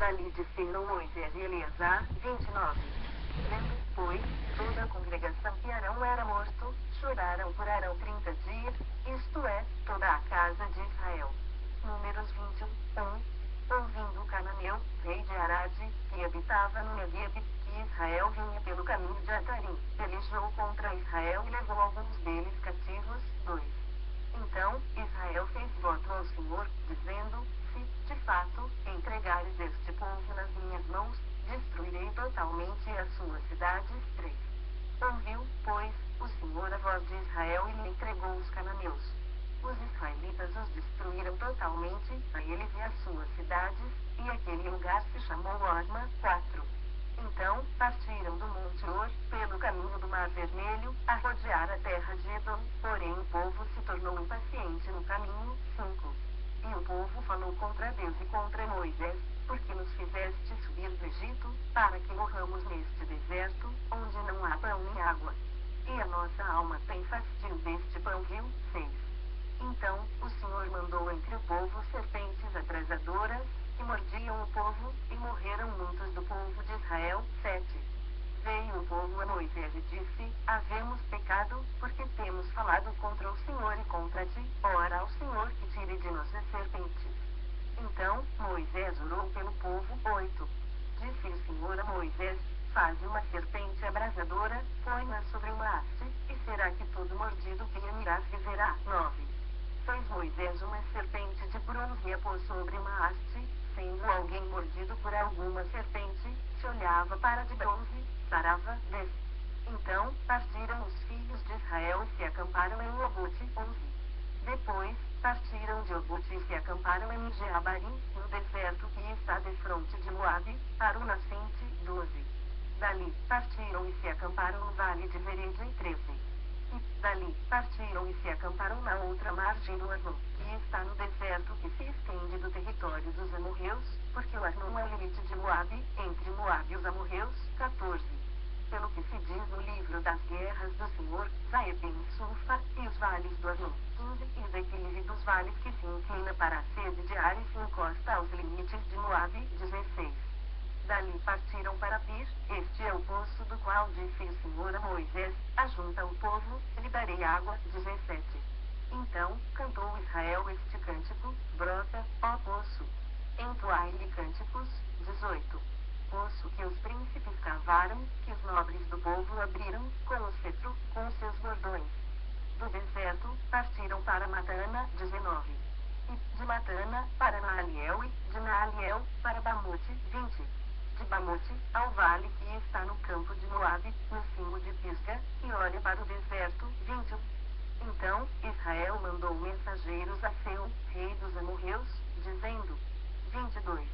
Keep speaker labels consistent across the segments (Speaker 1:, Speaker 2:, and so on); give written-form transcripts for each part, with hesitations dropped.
Speaker 1: Dali disseram Moisés e Eleazar, 29. Vendo, pois, toda a congregação que Arão era morto, choraram por Arão 30 dias, isto é, toda a casa de Israel. Números 21. Ouvindo Cananeu, rei de Arade, que habitava no Negueb, que Israel vinha pelo caminho de Atarim, pelejou contra Israel e levou alguns deles cativos. 2. Então, Israel fez voto ao Senhor, dizendo, se, de fato, entregares este povo nas minhas mãos, destruirei totalmente as suas cidades. 3. Ouviu, pois, o Senhor a voz de Israel e lhe entregou os cananeus. Os israelitas os destruíram totalmente, a eles e as suas cidades, e aquele lugar se chamou Orma. 4. Então, partiram do Monte Or, pelo caminho do Mar Vermelho, a rodear a terra de Edom, porém o povo se tornou impaciente no caminho. 5. E o povo falou contra Deus e contra Moisés, porque nos fizeste subir do Egito, para que morramos neste deserto, onde não há pão nem água. E a nossa alma tem fastio deste pão vil. 6. Então, o Senhor mandou entre o povo serpentes atrasadoras, que mordiam o povo, e morreram muitos do povo de Israel. 7. Veio o povo a Moisés e disse, havemos pecado, porque temos falado contra o Senhor e contra ti, ora ao Senhor que tire de nós as serpentes. Então, Moisés orou pelo povo. 8. Disse o Senhor a Moisés, faze uma serpente abrasadora, põe-a sobre uma haste, e será que todo mordido que a mirar viverá. 9. Fez Moisés uma serpente de bronze e a pôs sobre uma haste, sendo alguém mordido por alguma serpente, se olhava para de bronze, sarava. 10. Então, partiram os filhos de Israel e se acamparam em Obote. 11. Depois, partiram de Obote e se acamparam em Jeabarim, no deserto que está defronte de Moabe, para o nascente. 12. Dali, partiram e se acamparam no vale de Vered. 13. E, dali, partiram e se acamparam na outra margem do Arnon, que está no deserto que se estende do território dos amorreus, porque o Arnon é o limite de Moabe, entre Moabe e os amorreus. 14. Pelo que se diz no livro das guerras do Senhor, Zaebim Sulfa, e os vales do Arnon. 15. E o declive dos vales que se inclina para a sede de Ares e encosta aos limites de Moabe. 16. Dali partiram para Pir, este é o poço do qual disse o Senhor a Moisés, ajunta o povo, lhe darei água. 17. Então, cantou Israel este cântico, brota, ó poço. Entoai-lhe cânticos. 18. Poço que os príncipes cavaram, que os nobres do povo abriram, com o cetro, com os seus bordões. Do deserto, partiram para Matana. 19. E, de Matana, para Naaliel e, de Naaliel, para Bamote. 20. De Bamote, ao vale que está no campo de Moabe, no cimo de Pisga, e olha para o deserto. 21. Então, Israel mandou mensageiros a Seu, rei dos amorreus, dizendo, 22.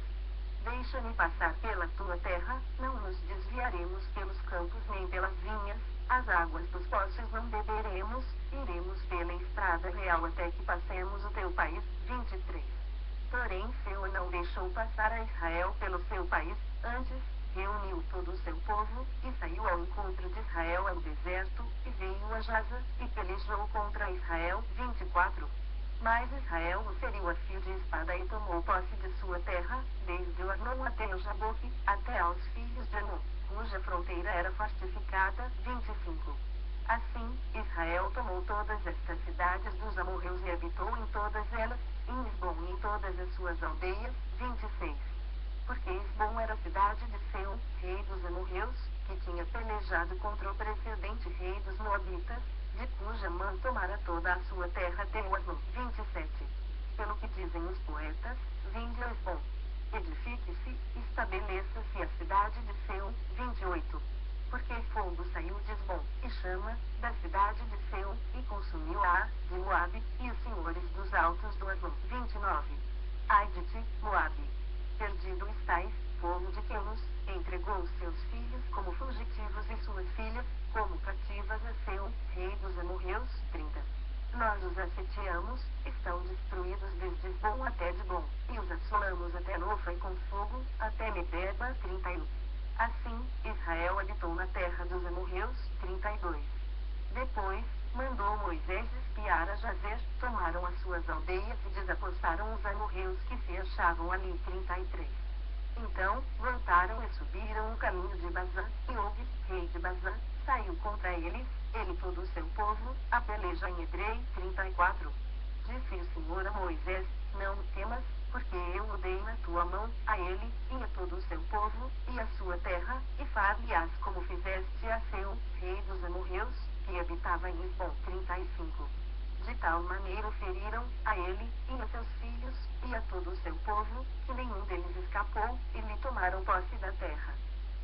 Speaker 1: Deixa-me passar pela tua terra, não nos desviaremos pelos campos nem pelas vinhas, as águas dos poços não beberemos, iremos pela estrada real até que passemos o teu país. 23. Porém Seu não deixou passar a Israel pelo seu país, antes, reuniu todo o seu povo, e saiu ao encontro de Israel ao deserto, e veio a Jaza, e pelejou contra Israel. 24. Mas Israel o feriu a fio de espada e tomou posse de sua terra, desde o Arnon até o Jaboque, até aos filhos de Anon, cuja fronteira era fortificada. 25. Assim, Israel tomou todas estas cidades dos amorreus e habitou em todas elas, em Esbom e em todas as suas aldeias. 26. Porque Esbom era a cidade de Seu, rei dos amorreus, que tinha pelejado contra o precedente rei dos moabitas, de cuja mão tomara toda a sua terra até o Arnon. 27. Pelo que dizem os poetas, vinde a Esbom. Edifique-se, estabeleça-se a cidade de Seu. 28. Porque fogo saiu de Esbom, e chama, da cidade de Seu, e consumiu-a, de Moabe, e os senhores dos altos do Arnon. 29. Ai de ti, Moabe! Perdido estais, povo de Quenos, entregou os seus filhos como fugitivos e suas filhas, como cativas a Seu, rei dos amorreus. 30. Nós os assediamos, estão destruídos desde Esbom até Dibom, e os assolamos até Nofa e com fogo, até Medeba. 31. Assim, Israel habitou na terra dos amorreus. 32. Depois, mandou Moisés espiar a Jazer, tomaram as suas aldeias e desapostaram os amorreus que se achavam ali. 33. Então, voltaram e subiram o caminho de Bazã, e Og, rei de Bazã, saiu contra eles, ele e todo o seu povo, a peleja em Edrei. 34. Disse o Senhor a Moisés: Não o temas, porque eu o dei na tua mão, a ele, e a todo o seu povo, e a sua terra, e far-lhe-ás como fizeste a Seu, rei dos amorreus, que habitava em Esbom. 35. De tal maneira feriram a ele, e a seus filhos, e a todo o seu povo, que nenhum deles escapou, e lhe tomaram posse da terra.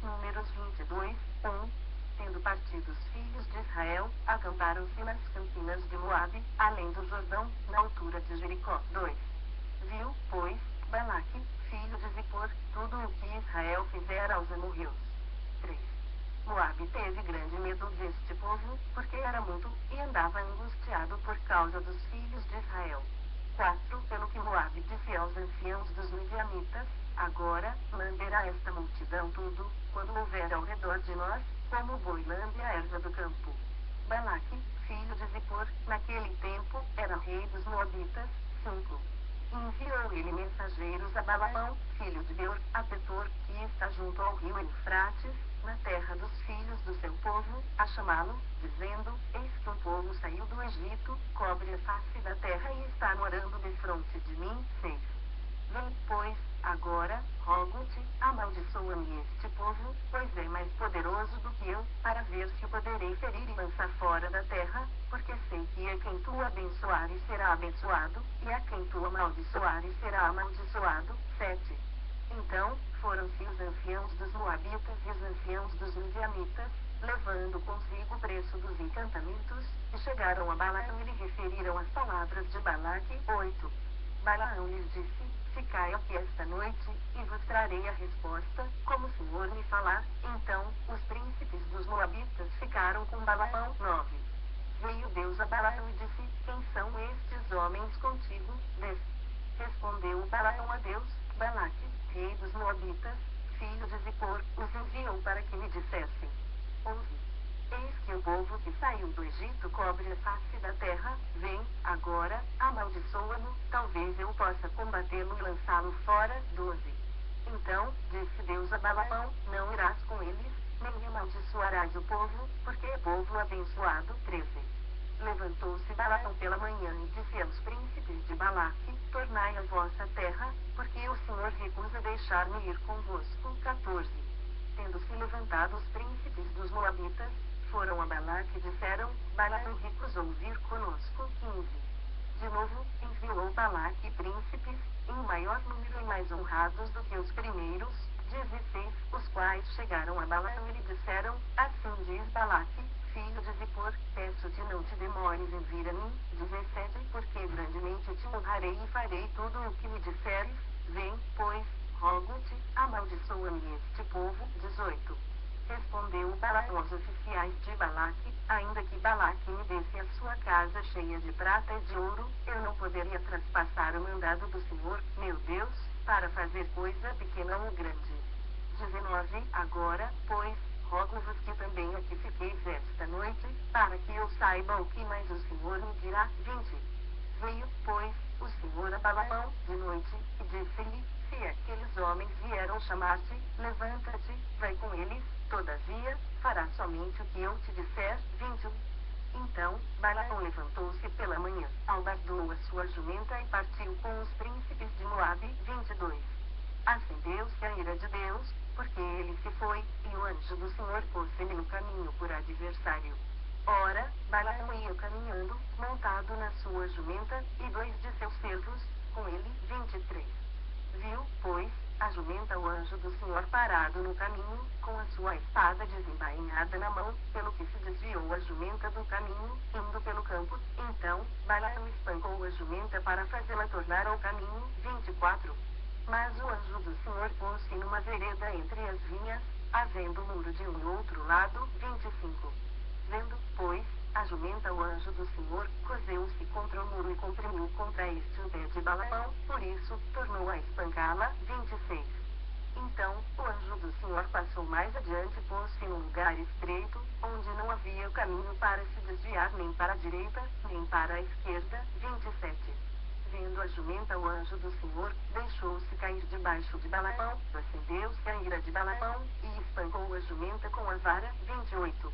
Speaker 1: Números 22, 1. Tendo partido os filhos de Israel, acamparam-se nas campinas de Moabe, além do Jordão, na altura de Jericó. 2. Viu, pois, Balaque, filho de Zippor, tudo o que Israel fizera aos amorreus. 3. Moabe teve grande medo deste povo, porque era muito, e andava angustiado por causa dos filhos de Israel. 4. Pelo que Moabe disse aos anciãos dos midianitas: Agora, lamberá esta multidão tudo, quando houver ao redor de nós, como o boi lambe a erva do campo. Balaque, filho de Zippor, naquele tempo, era rei dos Moabitas. 5. Enviou ele mensageiros a Balaão, filho de Beor, a Petor, que está junto ao rio Eufrates, na terra dos filhos do seu povo, a chamá-lo, dizendo: Eis que um povo saiu do Egito, cobre a face da terra e está morando defronte de mim. 6. Vem, pois, agora, rogo-te, amaldiçoa-me este povo, pois é mais poderoso do que eu, para ver se o poderei ferir e lançar fora da terra, porque sei que a quem tu abençoares será abençoado, e a quem tu amaldiçoares será amaldiçoado. 7. Então, foram-se os anciãos dos Moabitas e os anciãos dos Midianitas, levando consigo o preço dos encantamentos, e chegaram a Balaão e lhe referiram as palavras de Balaque. 8. Balaão lhes disse: Ficai aqui esta noite, e vos trarei a resposta, como o Senhor me falar. Então, os príncipes dos Moabitas ficaram com Balaão. 9. Veio Deus a Balaão e disse: Quem são estes homens contigo? 10. Respondeu Balaão a Deus: Balaque, rei dos Moabitas, filho de Zippor, os enviou para que me dissessem: 11. Eis que o povo que saiu do Egito cobre a face da terra, vem, agora, amaldiçoa-no, talvez eu possa combatê-lo e lançá-lo fora. 12. Então, disse Deus a Balaão: Não irás com eles, nem amaldiçoarás o povo, porque é povo abençoado. 13. Levantou-se Balaão pela manhã e disse aos príncipes de Balaque: Tornai a vossa terra, porque o Senhor recusa deixar-me ir convosco. 14. Tendo-se levantado os príncipes dos Moabitas, foram a Balaque e disseram: Balaão recusou vir conosco. 15. De novo, enviou Balaque príncipes, em maior número e mais honrados do que os primeiros. 16. Os quais chegaram a Balaão e lhe disseram: Assim diz Balaque, filho de Zippor, peço-te não te demores em vir a mim. 17. Porque grandemente te honrarei e farei tudo o que me disseres. Vem, pois, rogo-te, amaldiçoa-me este povo. 18. Respondeu Balaão aos oficiais de Balaque: Ainda que Balaque me desse a sua casa cheia de prata e de ouro, eu não poderia traspassar o mandado do Senhor, meu Deus, para fazer coisa pequena ou grande. 19. Agora, pois, rogo-vos que também aqui fiqueis esta noite, para que eu saiba o que mais o Senhor me dirá. 20. Veio, pois, o Senhor a Balaão, de noite, e disse-lhe: Se aqueles homens vieram chamar-te, levanta-te, vai com eles, todavia, farás somente o que eu te disser. 21. Então, Balaão levantou-se pela manhã, albardou a sua jumenta e partiu com os príncipes de Moabe. 22. Acendeu-se a ira de Deus, porque ele se foi, e o anjo do Senhor pôs-se-lhe no caminho por adversário. Ora, Balaão ia caminhando, montado na sua jumenta, e 2 de seus servos, com ele. 23. Viu, pois, a jumenta o anjo do Senhor parado no caminho, com a sua espada desembainhada na mão, pelo que se desviou a jumenta do caminho, indo pelo campo. Então, Balaão espancou a jumenta para fazê-la tornar ao caminho. 24. Mas o anjo do Senhor pôs-se numa vereda entre as vinhas, havendo muro de um e outro lado. 25. Vendo, pois, a jumenta o anjo do Senhor, cozeu-se contra o muro e comprimiu contra este o pé de Balaão, por isso, tornou a espancá-la. 26. Então, o anjo do Senhor passou mais adiante e pôs-se num lugar estreito, onde não havia caminho para se desviar nem para a direita, nem para a esquerda. 27. Vendo a jumenta o anjo do Senhor, deixou-se cair debaixo de Balaão, acendeu-se a ira de Balaão, e espancou a jumenta com a vara. 28.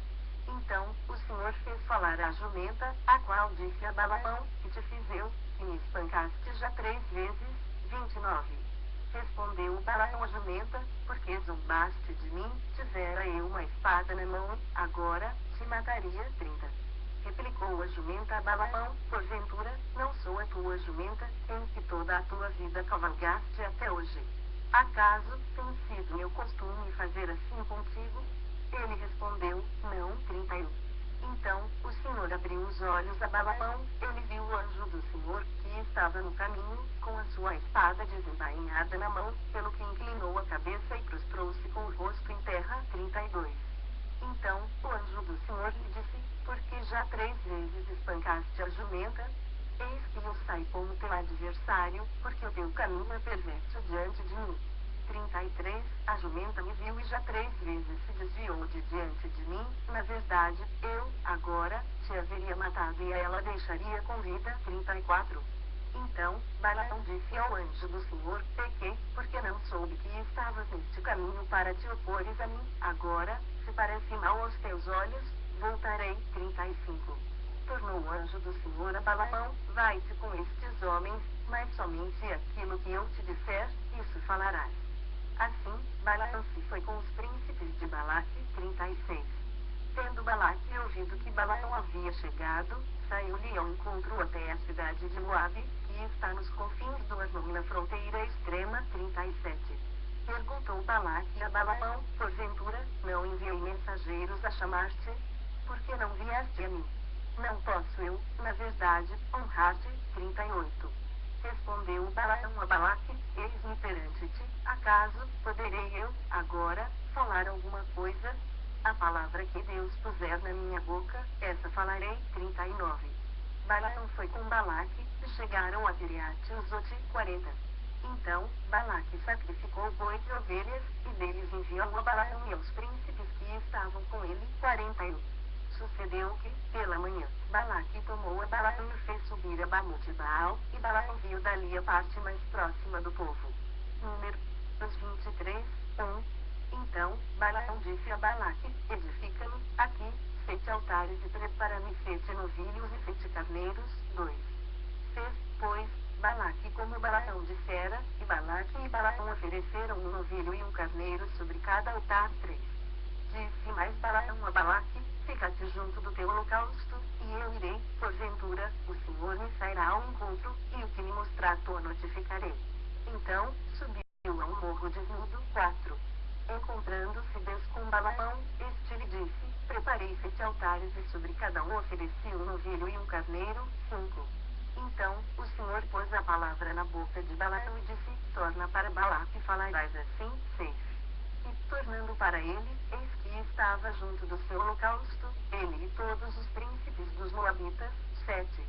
Speaker 1: Então, o Senhor fez falar a jumenta, a qual disse a Balaão: que te fiz eu, que me espancaste já 3 vezes? 29. Respondeu Balaão a jumenta: porque zombaste de mim, tivera eu uma espada na mão, agora te mataria. 30. Replicou a jumenta a Balaão: porventura, não sou a tua jumenta, em que toda a tua vida cavalgaste até hoje? Acaso tem sido meu costume fazer assim contigo? Ele respondeu: não. 31. Então, o Senhor abriu os olhos a Balaão, ele viu o anjo do Senhor, que estava no caminho, com a sua espada desembainhada na mão, pelo que inclinou a cabeça e prostrou-se com o rosto em terra. 32. Então, o anjo do Senhor lhe disse: porque já 3 vezes espancaste a jumenta? Eis que eu saí como teu adversário, porque o teu caminho é perverso diante de mim. 33. A jumenta me viu e já 3 vezes se desviou de diante de mim, na verdade, eu, agora, te haveria matado e a ela deixaria com vida. 34. Então, Balaão disse ao anjo do Senhor: pequei, porque não soube que estavas neste caminho para te opores a mim, agora, se parece mal aos teus olhos, voltarei. 35. Tornou o anjo do Senhor a Balaão: vai-te com estes homens, mas somente aquilo que eu te disser, isso falarás. Assim, Balaão se foi com os príncipes de Balaque. 36. Tendo Balaque ouvido que Balaão havia chegado, saiu-lhe ao encontro até a cidade de Moabe, que está nos confins do Arnon na fronteira extrema. 37. Perguntou Balaque a Balaão: porventura, não enviei mensageiros a chamar-te? Por que não vieste a mim? Não posso eu, na verdade, honrar-te. 38. Respondeu Balaão a Balaque: eis-me perante ti, acaso poderei eu, agora, falar alguma coisa? A palavra que Deus puser na minha boca, essa falarei. 39. Balaão foi com Balaque, e chegaram a Kiriat-Uzote. 40. Então, Balaque sacrificou bois e ovelhas, e deles enviou a Balaão e aos príncipes que estavam com ele. 41. Sucedeu que, pela manhã, Balaque tomou a Balaão e o fez subir a Bamute-Baal, e Balaão viu dali a parte mais próxima do povo. Números 23, 1. Então, Balaão disse a Balaque: edifica-me, aqui, 7 altares e prepara-me 7 novilhos e 7 carneiros. 2. Fez, pois, Balaque como Balaão dissera, e Balaque e Balaão ofereceram um novilho e um carneiro sobre cada altar. 3. Disse mais Balaão a Balaque: fica-te junto do teu holocausto, e eu irei, porventura, o Senhor me sairá ao encontro, e o que me mostrar te notificarei. Então, subiu a um morro desnudo. 4. Encontrando-se Deus com Balaão, este lhe disse: preparei 7 altares e sobre cada um ofereci um novilho e um carneiro. 5. Então, o Senhor pôs a palavra na boca de Balaão e disse: torna para Balaque e falarás assim. 6. E tornando para ele, eis que estava junto do seu holocausto, ele e todos os príncipes dos Moabitas. 7.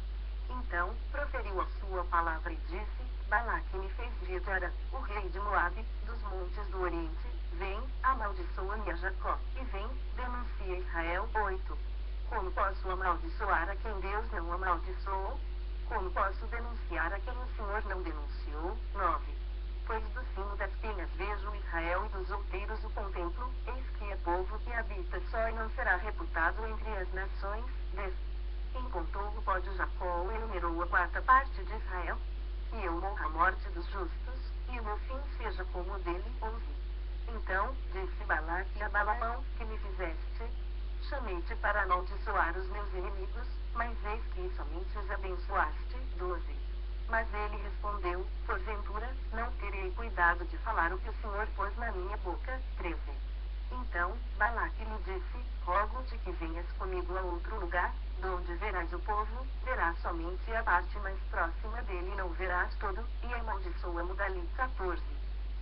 Speaker 1: Então, proferiu a sua palavra e disse: Balaque me fez vir Ara, o rei de Moabe, dos montes do Oriente: vem, amaldiçoa-me a Jacó, e vem, denuncia Israel. 8. Como posso amaldiçoar a quem Deus não amaldiçoou? Como posso denunciar a quem o Senhor não denunciou? 9. Pois do cimo das penhas vejo Israel e dos outeiros o contemplo, eis que é povo que habita só e não será reputado entre as nações. 10. Quem contou o pó de Jacó enumerou a 4ª parte de Israel? E eu morra a morte dos justos, e o meu fim seja como o dele. 11. Então, disse Balaque a Balaão: que me fizeste? Chamei-te para amaldiçoar os meus inimigos, mas eis que somente os abençoaste. 12. Mas ele respondeu: porventura, não terei cuidado de falar o que o Senhor pôs na minha boca. 13. Então, Balaque lhe disse: rogo-te que venhas comigo a outro lugar, donde verás o povo, verás somente a parte mais próxima dele e não verás todo, e amaldiçoa-mo dali. 14.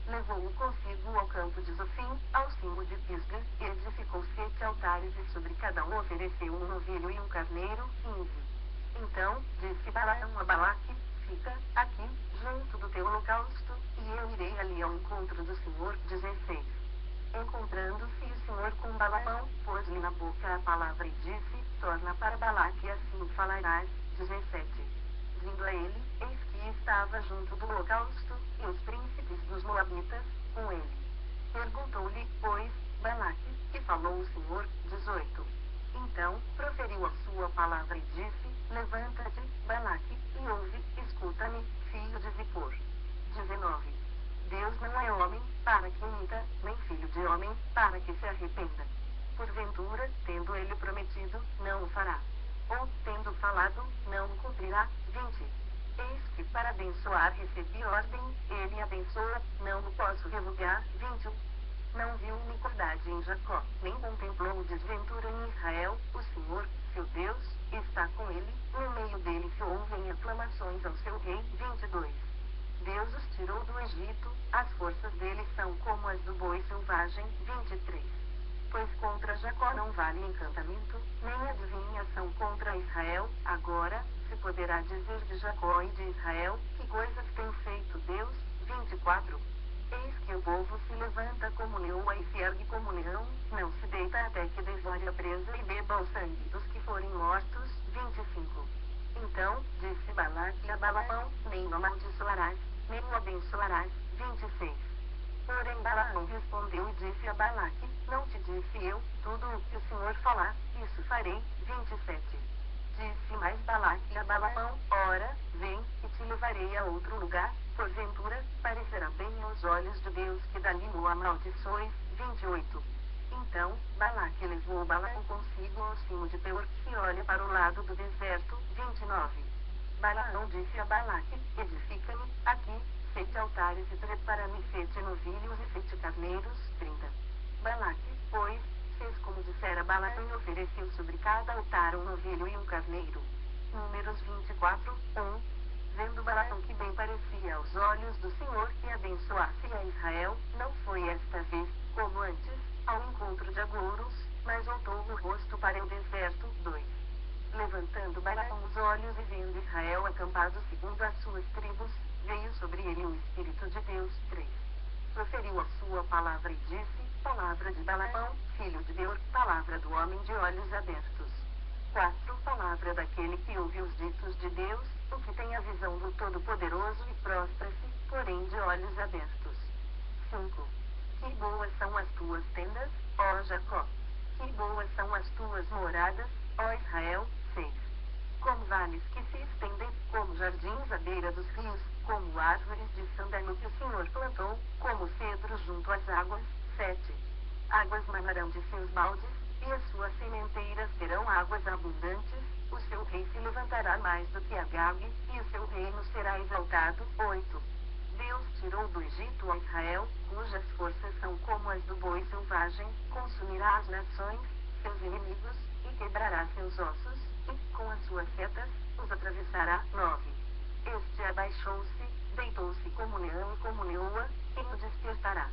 Speaker 1: Levou-o consigo ao campo de Zofim, ao cimo de Pisga, e edificou 7 altares e sobre cada um ofereceu um novilho e um carneiro. 15. Então, disse Balaão a Balaque: fica, aqui, junto do teu holocausto, e eu irei ali ao encontro do Senhor. 16. Encontrando-se o Senhor com Balaão, pôs-lhe na boca a palavra e disse: torna para Balaque e assim falarás. 17. Vindo a ele, eis que estava junto do holocausto, e os príncipes dos Moabitas, com ele. Perguntou-lhe, pois, Balaque, que falou o Senhor, 18. Então, proferiu a sua palavra e disse, levanta-te, Balaque, e ouve, escuta-me, filho de Zippor. 19. Deus não é homem, para que minta, nem filho de homem, para que se arrependa. Porventura, tendo ele prometido, não o fará. Ou, tendo falado, não o cumprirá. 20. Eis que para abençoar recebi ordem, ele abençoa, não o posso revogar. 21. Não viu iniquidade em Jacó, nem contemplou desventura em Israel, o Senhor, seu Deus, está com ele, no meio dele se ouvem aclamações ao seu rei. 22. Deus os tirou do Egito, as forças dele são como as do boi selvagem. 23. Pois contra Jacó não vale encantamento, nem adivinhação contra Israel. Agora, se poderá dizer de Jacó e de Israel, que coisas tem feito Deus. 24. Eis que o povo se levanta como leoa e se ergue como leão, não se deita até que devore a presa e beba o sangue dos que forem mortos. 25. Então, disse Balaque a Balaão, nem o amaldiçoarás, nem o abençoarás. 26. Porém Balaão respondeu e disse a Balaque, não te disse eu, tudo o que o Senhor falar, isso farei. 27. Disse mais Balaque a Balaão, ora, vem, e te levarei a outro lugar, porventura, parecerá bem aos olhos de Deus que dali o amaldiçoes. 28. Então, Balaque levou Balaão consigo ao cimo de Peor, que olha para o lado do deserto. 29. Balaão disse a Balaque, edifica-me, aqui, 7 altares e prepara-me 7 novilhos e 7 carneiros. 30. Balaque, pois, fez como dissera Balaão e ofereceu sobre cada altar um novilho e um carneiro. Números 24, 1. Vendo Balaão que bem parecia aos olhos do Senhor que abençoasse a Israel, não foi esta vez, como antes, ao encontro de agouros, mas voltou o rosto para o deserto. 2. Levantando Balaão os olhos e vendo Israel acampado segundo as suas tribos, veio sobre ele o Espírito de Deus. 3. Proferiu a sua palavra e disse, palavra de Balaão, filho de Beor, palavra do homem de olhos abertos. 4. Palavra daquele que ouve os ditos de Deus, o que tem a visão do Todo-Poderoso e prostra-se, porém de olhos abertos. 5. Que boas são as tuas tendas, ó Jacó! Que boas são as tuas moradas, ó Israel! 6. Como vales que se estendem, como jardins à beira dos rios, como árvores de sândalo que o Senhor plantou, como cedros junto às águas. 7. Águas manarão de seus baldes, e as suas sementeiras terão águas abundantes, o seu rei se levantará mais do que Agag, e o seu reino será exaltado. 8. Deus tirou do Egito a Israel, cujas forças são como as do boi selvagem, consumirá as nações, seus inimigos, e quebrará seus ossos, e, com as suas setas, os atravessará. 9. Este abaixou-se, deitou-se como leão e como leoa, e o despertará.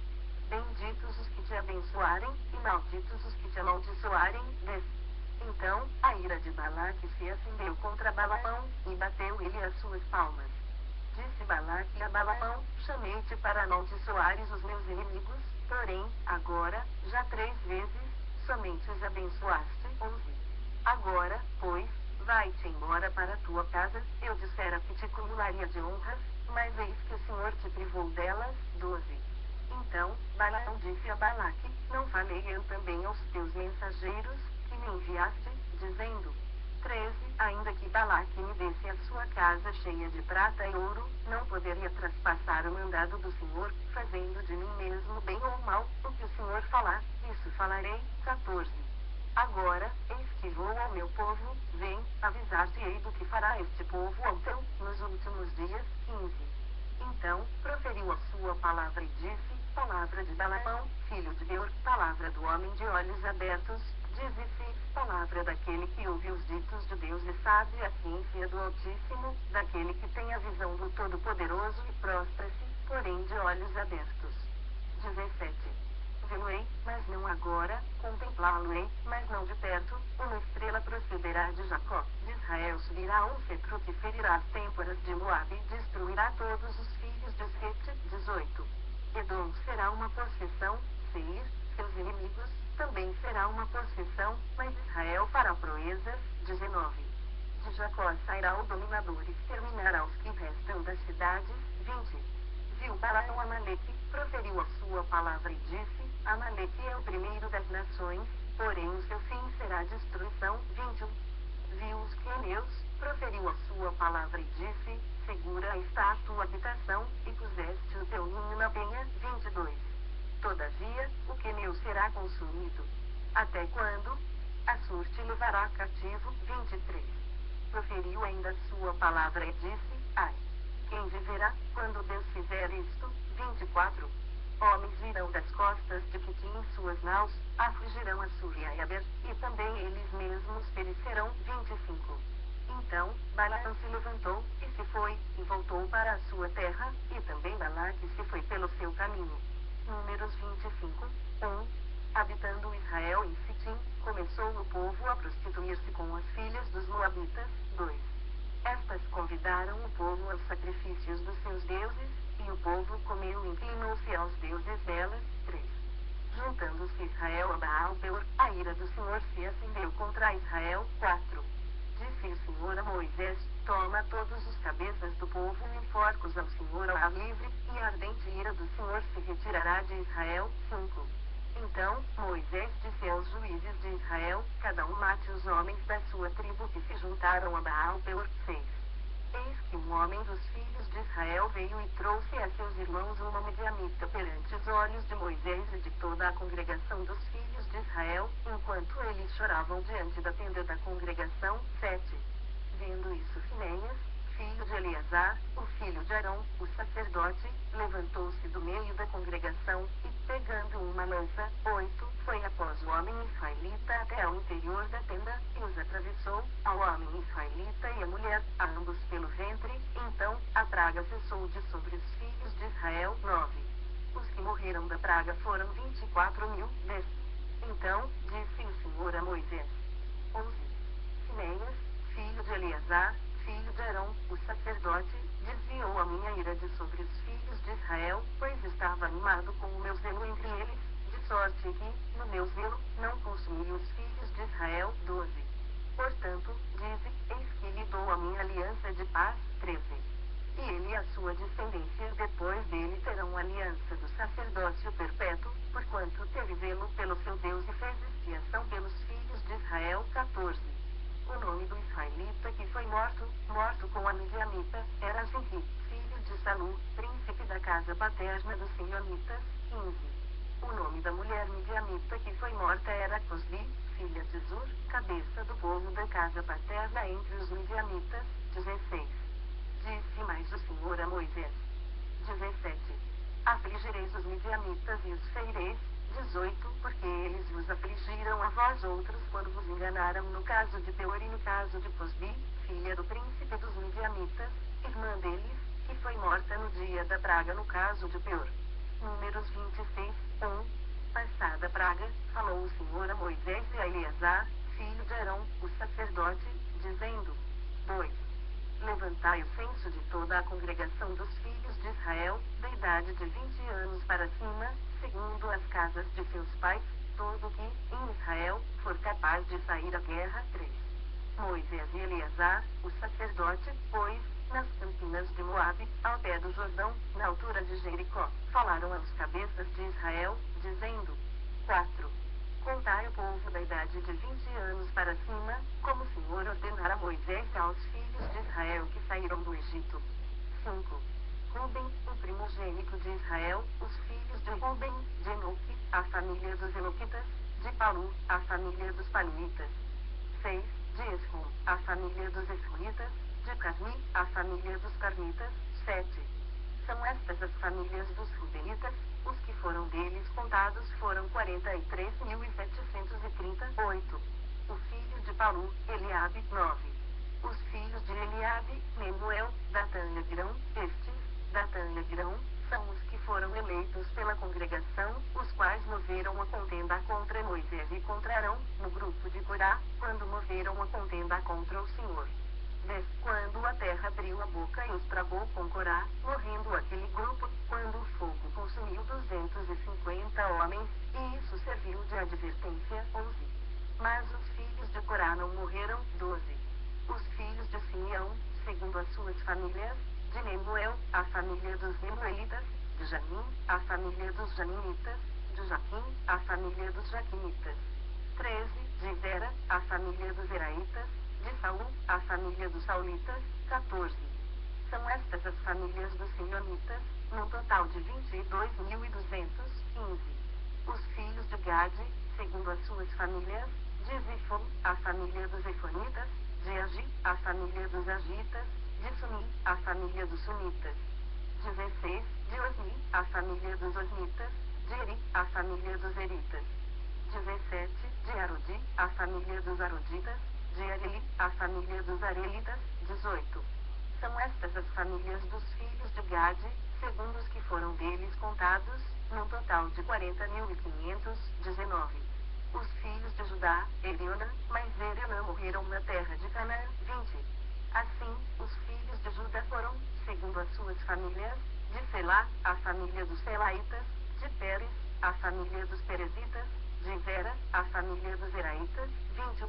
Speaker 1: Benditos os que te abençoarem, e malditos os que te amaldiçoarem. 10. Então, a ira de Balaque se acendeu contra Balaão, e bateu ele as suas palmas. Disse Balaque a Balaão, chamei-te para amaldiçoares os meus inimigos, porém, agora, já 3 vezes, somente os abençoaste. 11. Agora, pois, vai-te embora para a tua casa, eu dissera que te cumularia de honras, mas eis que o Senhor te privou delas. 12. Então, Balaão disse a Balaque, não falei eu também aos teus mensageiros, que me enviaste, dizendo, 13. Ainda que Balaque me desse a sua casa cheia de prata e ouro, não poderia traspassar o mandado do Senhor, fazendo de mim mesmo bem ou mal, o que o Senhor falar, isso falarei. 14. Agora, eis que vou ao meu povo, vem, avisar-te-ei do que fará este povo ao teu, nos últimos dias. 15. Então, proferiu a sua palavra e disse, palavra de Balaão, filho de Beor, palavra do homem de olhos abertos, dize-se, palavra daquele que ouve os ditos de Deus e sabe a ciência do Altíssimo, daquele que tem a visão do Todo-Poderoso e prostra-se, porém de olhos abertos. 17. Vê-lo-ei, mas não agora, contemplá-lo-ei, mas não de perto, uma estrela procederá de Jacó, de Israel subirá um cetro que ferirá as têmporas de Moabe e destruirá todos os filhos de Sete. 18. Edom será uma possessão, Seir, seus inimigos, também será uma possessão, mas Israel fará proezas. 19. de Jacó sairá o dominador e exterminará os que restam das cidades. 20. Viu Balaão Amaleque, proferiu a sua palavra e disse: Amaleque é o primeiro das nações, porém o seu fim será destruição. 21. Viu os queneus, proferiu a sua palavra e disse: Segura está a tua habitação, e puseste o teu ninho na penha. 22. Todavia, o queneu será consumido. Até quando? Assur te levará cativo. 23. Proferiu ainda sua palavra e disse: Ai! Quem viverá, quando Deus fizer isto? 24. Homens virão das costas de Quitim suas naus, afligirão Assur e Eber, e também eles mesmos perecerão. 25. Então, Balaão se levantou, e se foi, e voltou para a sua terra, e também Balaque se foi pelo seu caminho. Números 25, 1. Habitando Israel em Sitim, começou o povo a prostituir-se com as filhas dos Moabitas. 2. Estas convidaram o povo aos sacrifícios dos seus deuses, e o povo comeu e inclinou-se aos deuses delas. 3. Juntando-se Israel a Baal-Peor, a ira do Senhor se acendeu contra Israel. 4. Disse o Senhor a Moisés: Toma todos os cabeças do povo e enforca-os ao Senhor ao ar livre, e a ardente ira do Senhor se retirará de Israel. 5. Então, Moisés disse aos juízes de Israel: Cada um mate os homens da sua tribo que se juntaram a Baal-Peor. 6. Eis que um homem dos filhos de Israel veio e trouxe a seus irmãos uma medianita perante os olhos de Moisés e de toda a congregação dos filhos de Israel, enquanto eles choravam diante da tenda da congregação. 7. Vendo isso, Finéias, filho de Eleazar, o filho de Arão, o sacerdote, levantou-se do meio da congregação, e pegando uma lança, 8, foi após o homem israelita até ao interior da tenda, e os atravessou, ao homem israelita e à mulher, a ambos pelo ventre. Então, a praga cessou de sobre os filhos de Israel. 9. Os que morreram da praga foram 24.000. 10. Então, disse o Senhor a Moisés: 11. Finéias, filho de Eleazar, filho de Arão, o sacerdote, desviou a minha ira de sobre os filhos de Israel, pois estava animado com o meu zelo entre eles, de sorte que, no meu zelo, não consumi os filhos de Israel. 12. Portanto, dize: Eis que lhe dou a minha aliança de paz. 13. E ele e a sua descendência depois dele terão aliança do sacerdócio perpétuo, porquanto teve zelo pelo seu Deus e fez expiação pelos filhos de Israel. 14. O nome do israelita que foi morto com a midianita, era Zinri, filho de Salu, príncipe da casa paterna dos sionitas. 15. O nome da mulher midianita que foi morta era Cosbi, filha de Zur, cabeça do povo da casa paterna entre os midianitas. 16. Disse mais o Senhor a Moisés: 17. Afligireis os midianitas e os feireis. 18. Porque eles vos afligiram a vós outros quando vos enganaram no caso de Peor e no caso de Cosbi, filha do príncipe dos midianitas, irmã deles, que foi morta no dia da praga no caso de Peor. Números 26, 1. Passada a praga, falou o Senhor a Moisés e a Eleazar, filho de Arão, o sacerdote, dizendo: 2. Levantai o censo de toda a congregação dos filhos de Israel, da idade de 20 anos para cima, segundo as casas de seus pais, todo que, em Israel, for capaz de sair à guerra. 3. Moisés e Eleazar, o sacerdote, pois, nas campinas de Moabe, ao pé do Jordão, na altura de Jericó, falaram aos cabeças de Israel, dizendo: 4. Contai o povo da idade de 20 anos para cima, como o Senhor ordenara a Moisés aos filhos de Israel que saíram do Egito. 5. Ruben, o primogênito de Israel, os filhos de Ruben, de Enoque, a família dos Enoquitas, de Palu, a família dos Paluitas. 6. De Esrom, a família dos Esronitas, de Carmi, a família dos Carmitas. 7. São estas as famílias dos Rubenitas, os que foram deles contados foram 43.738. O filho de Palu, Eliabe. 9. Os filhos de Eliabe, Nemuel, Datã e Abirão, estes, Datã e Abirão, são os que foram eleitos pela congregação, os quais moveram a contenda contra Moisés e contra Arão, no grupo de Corá, quando moveram a contenda contra o Senhor. 10. Quando a terra abriu a boca e os tragou com Corá, morrendo aquele grupo, quando o fogo consumiu 250 homens, e isso serviu de advertência. 11. Mas os filhos de Corá não morreram. 12. Os filhos segundo as suas famílias, de Nemuel, a família dos Nemuelitas, de Jamin, a família dos Janinitas, de Jaquim, a família dos Jaquinitas. 13, de Zera, a família dos Zeraitas, de Saul, a família dos Saulitas. 14. São estas as famílias dos Simeonitas, num total de 22.215. Os filhos de Gade, segundo as suas famílias, de Zifon, a família dos Efonitas, de Agi, a família dos Agitas, de Suni, a família dos Sunitas. 16, de Osni, a família dos Osnitas, de Eri, a família dos Eritas. 17, de Arodi, a família dos Aroditas, de Areli, a família dos Arelitas. 18. São estas as famílias dos filhos de Gade, segundo os que foram deles contados, num total de 40.519. Os filhos de Judá, Erionã, mas Erionã morreram na terra de Canaã. 20. Assim, os filhos de Judá foram, segundo as suas famílias, de Selá, a família dos Selaitas, de Pérez, a família dos Perezitas, de Zera, a família dos Zeraitas. 21.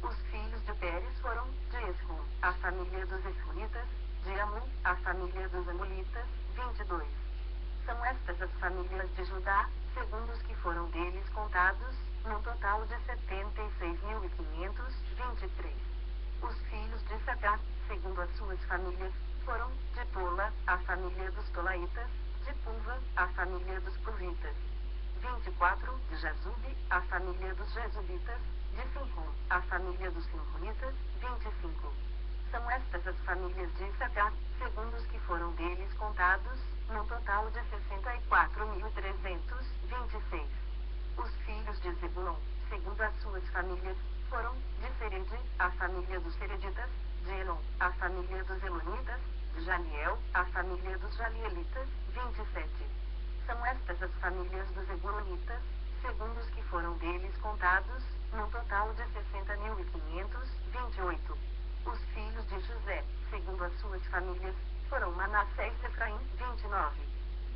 Speaker 1: Os filhos de Pérez foram, de Esrom, a família dos Esronitas, de Amon, a família dos Amolitas. 22. São estas as famílias de Judá, segundo os que foram deles contados, num total de 76.523. Os filhos de Sacar, segundo as suas famílias, foram, de Tola, a família dos Tolaitas, de Puva, a família dos Puvitas. 24, de Jazube, a família dos Jazubitas, de Sinrom, a família dos Sinronitas. 25. São estas as famílias de Issacar, segundo os que foram deles contados, num total de 64.326. Os filhos de Zebulon, segundo as suas famílias, foram, de Serede, a família dos Sereditas, de Elon, a família dos Elonitas, de Jaliel, a família dos Jalielitas. 27. São estas as famílias dos Zebulonitas, segundo os que foram deles contados, num total de 60.528. Os filhos de José, segundo as suas famílias, foram Manassés e Efraim. 29.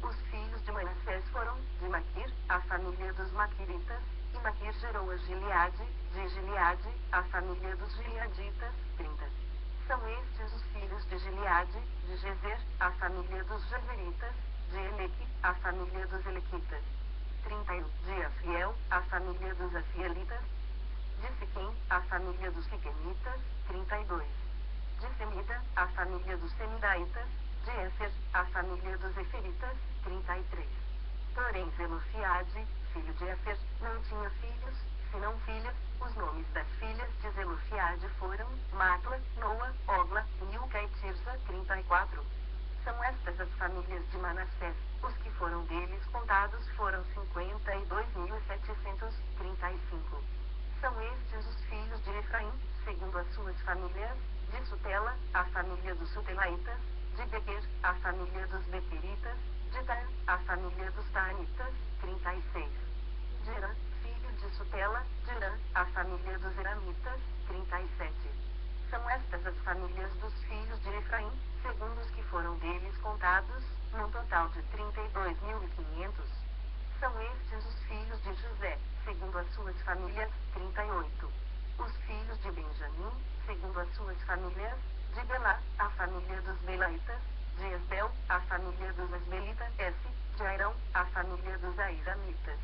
Speaker 1: Os filhos de Manassés foram, de Maquir, a família dos Maquiritas, e Maquir gerou a Gileade, de Gileade, a família dos Gileaditas. 30. São estes os filhos de Gileade, de Gezer, a família dos Jezeritas, de Eleque, a família dos Elequitas. 31. De Afiel, a família dos Afielitas, de Siquém, a família dos Siquemitas. 32. De Semida, a família dos Semidaitas, de Éfer, a família dos Eferitas. 33. Porém Zelofeade, filho de Éfer, não tinha filhos, senão filhas. Os nomes das filhas de Zelofeade foram, Macla, Noa, Ogla, Milca e Tirza. 34. São estas as famílias de Manassés, os que foram deles contados foram 52.735. São estes os filhos de Efraim, segundo as suas famílias, de Sutela, a família dos Sutelaitas, de Bequer, a família dos Bequeritas, de Dan, a família dos Taanitas. 36. De Herã, filho de Sutela, de Herã, a família dos Eramitas. 37. São estas as famílias dos filhos de Efraim, segundo os que foram deles contados, num total de 32.500. São estes os filhos de José, segundo as suas famílias. 38. Os filhos de Benjamim, segundo as suas famílias, de Belá, a família dos Belaitas, de Esbel, a família dos Esbelitas, de Airão, a família dos Airamitas.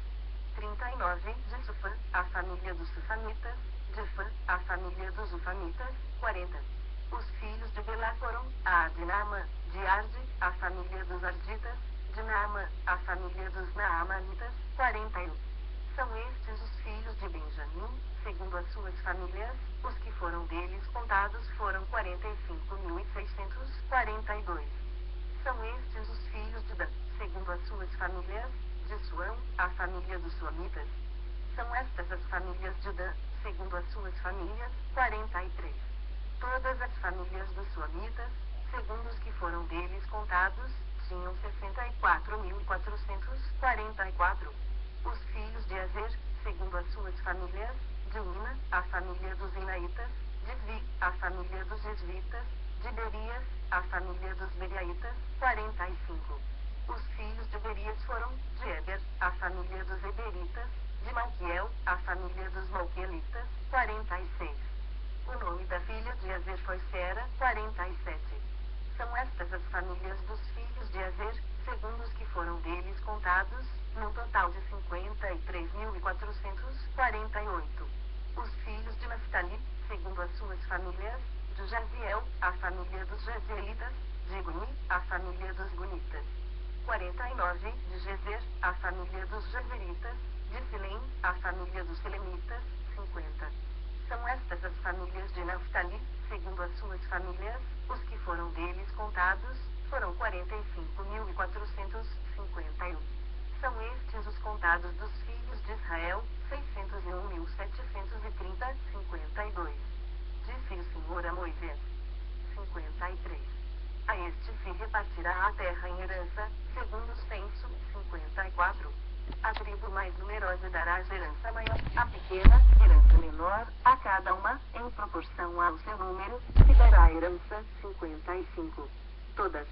Speaker 1: 39. De Sufã, a família dos Sufamitas, de Fã, a família dos Ufamitas. 40. Os filhos de Belá foram, de Naamã, de Arde, a família dos Arditas, de Naamã, a família dos Naamanitas. 41. São estes os filhos de Benjamim, segundo as suas famílias, os que foram deles contados foram 45.642. São estes os filhos de Dan, segundo as suas famílias, de Suão, a família dos Suamitas. São estas as famílias de Dan, segundo as suas famílias. 43. Todas as famílias dos Suamitas, segundo os que foram deles contados, tinham 64.444. Os filhos de Azer, segundo as suas famílias, de Una, a família dos Inaitas, de Zvi, a família dos Esvitas, de Berias, a família dos Beriaitas. 45. Os filhos de Berias foram, de Eber, a família dos Eberitas, de Malquiel, a família dos Malquielitas. 46. O nome da filha de Azer foi Sera, 47. São estas as famílias dos filhos de Azer, segundo os que foram deles contados, num total de 53.448. Os filhos de Naftali, segundo as suas famílias: de Jaziel, a família dos Jazielitas; de Guni, a família dos Gunitas; 49. De Jezer, a família dos Jezeritas; de Silem, a família dos Selemitas; 50. São estas as famílias de Naftali, segundo as suas famílias. Os que foram deles contados foram 45.451. São estes os contados dos filhos de Israel: 601.730, 52. Disse o Senhor a Moisés. 53. A este se repartirá a terra em herança, segundo o censo. 54. A tribo mais numerosa dará a herança maior, a pequena, herança menor, a cada uma, em proporção ao seu número, se dará a herança. 55. Todas